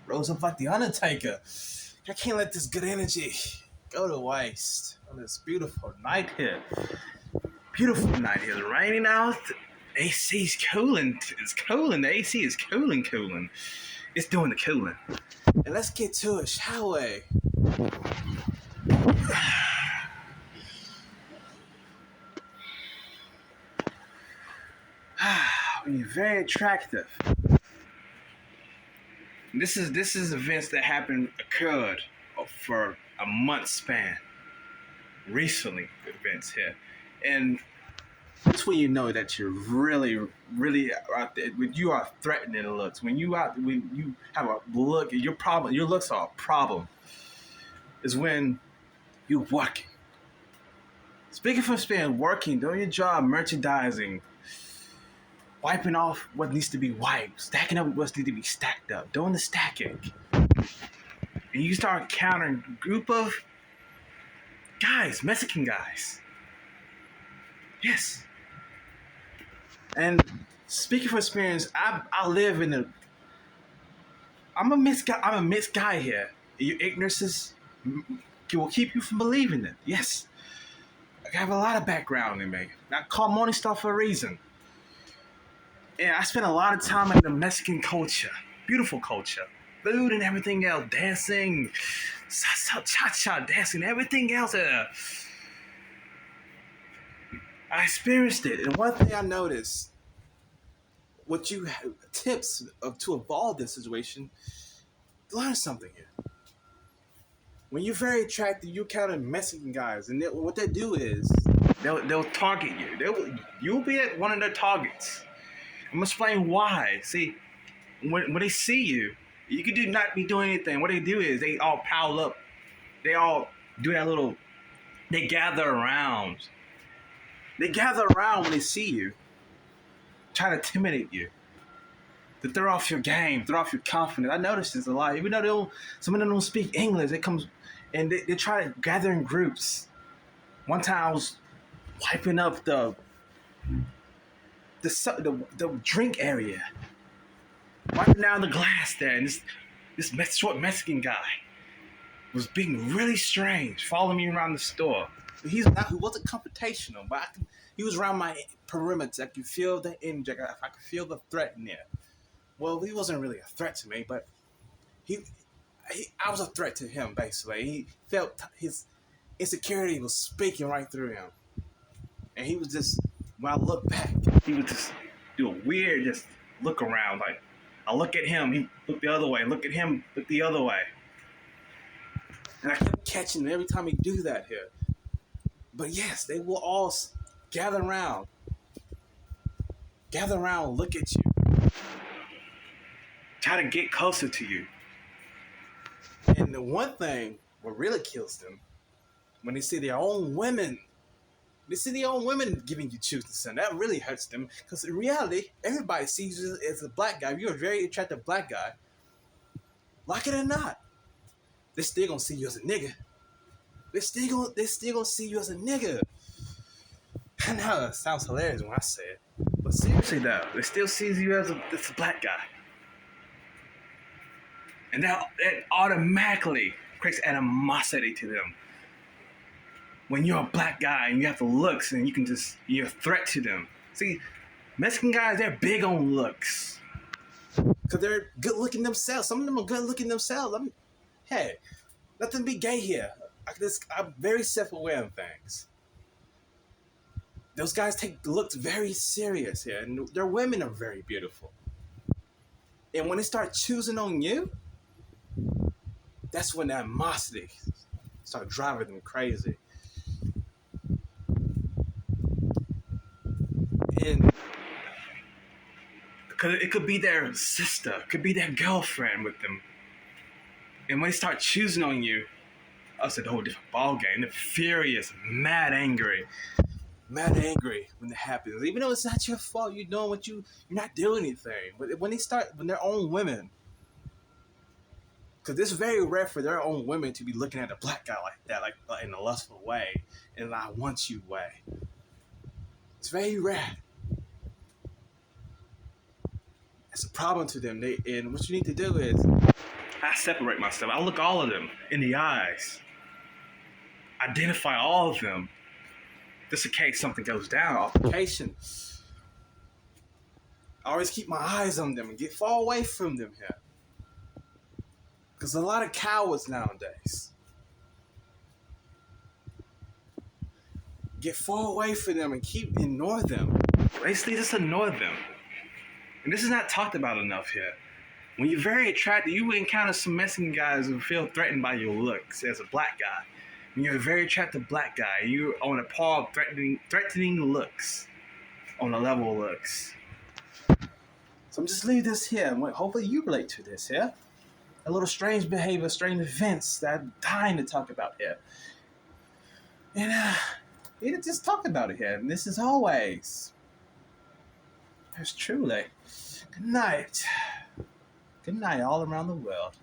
Rose up like the Undertaker. I can't let this good energy go to waste on this beautiful night here. Beautiful night here. It's raining out. The AC's cooling. It's cooling. The AC is cooling. It's doing the cooling. And let's get to it, shall we? You're very attractive. This is events that occurred for a month span. Recently, events here, and that's when you know that you're really out there. When you are threatening looks, when you have a look, your looks are a problem. Is when you're working. Speaking from experience, working, doing your job, merchandising, wiping off what needs to be wiped, stacking up what needs to be stacked up, doing the stacking. And you start encountering a group of guys, Mexican guys. Yes. And speaking from experience, I live in I'm a mixed guy here. Your ignorance will keep you from believing it. Yes. I have a lot of background in me. I call morning star for a reason. And I spent a lot of time in the Mexican culture. Beautiful culture. Food and everything else. Dancing. Salsa, cha-cha, dancing. Everything else. I experienced it. And one thing I noticed. Tips to avoid this situation. Learn something here. When you're very attractive, you encounter Mexican guys. And what they do is. They'll target you. You'll be at one of their targets. I'm gonna explain why. See, when they see you, you could not be doing anything. What they do is they all pile up. They all do that little. They gather around. They gather around when they see you, try to intimidate you, to throw off your game, throw off your confidence. I noticed this a lot. Even though some of them don't speak English, they come and they try to gather in groups. One time I was wiping up the drink area, wiping down the glass there, and this short Mexican guy was being really strange, following me around the store. He wasn't confrontational, but he was around my perimeter. I could feel the energy. I could feel the threat in there. Well, he wasn't really a threat to me, but I was a threat to him, basically. He felt his insecurity was speaking right through him. And he was just, when I look back, he would just do a weird just look around. Like, I look at him, he look the other way. Look at him, look the other way. And I kept catching him every time he do that here. But yes, they will all gather around, look at you. Try to get closer to you. And the one thing what really kills them, when they see their own women giving you choose, and that really hurts them. Because in reality, everybody sees you as a black guy. If you're a very attractive black guy, like it or not, they're still gonna see you as a nigga. They're still gonna see you as a nigga. I know it sounds hilarious when I say it, but seriously though, they still sees you as a black guy, and that automatically creates animosity to them. When you're a black guy and you have the looks and you're a threat to them. See, Mexican guys, they're big on looks. Because they're good looking themselves. Some of them are good looking themselves. Hey, nothing be gay here. I'm very self-aware of things. Those guys take looks very serious here. And their women are very beautiful. And when they start choosing on you, that's when that animosity start driving them crazy. And because it could be their sister, it could be their girlfriend with them. And when they start choosing on you, that's a whole different ball game. They're furious, mad angry when it happens. Even though it's not your fault, you're doing you're not doing anything. But when their own women, because it's very rare for their own women to be looking at a black guy like that, like in a lustful way, in an I want you way. It's very rare. It's a problem to them. And what you need to do is, I separate myself. I look all of them in the eyes, identify all of them, just in case something goes down. Altercation. I always keep my eyes on them and get far away from them here. Because a lot of cowards nowadays. Get far away from them and ignore them. Basically, just ignore them. And this is not talked about enough here. When you're very attracted, you encounter some Mexican guys who feel threatened by your looks as a black guy. When you're a very attractive black guy, you're on a par of threatening looks, on a level of looks. So I'm just leave this here, and hopefully you relate to this here. A little strange behavior, strange events that I'm dying to talk about here. And we just talk about it here. And this is always, it's truly, good night. Good night all around the world.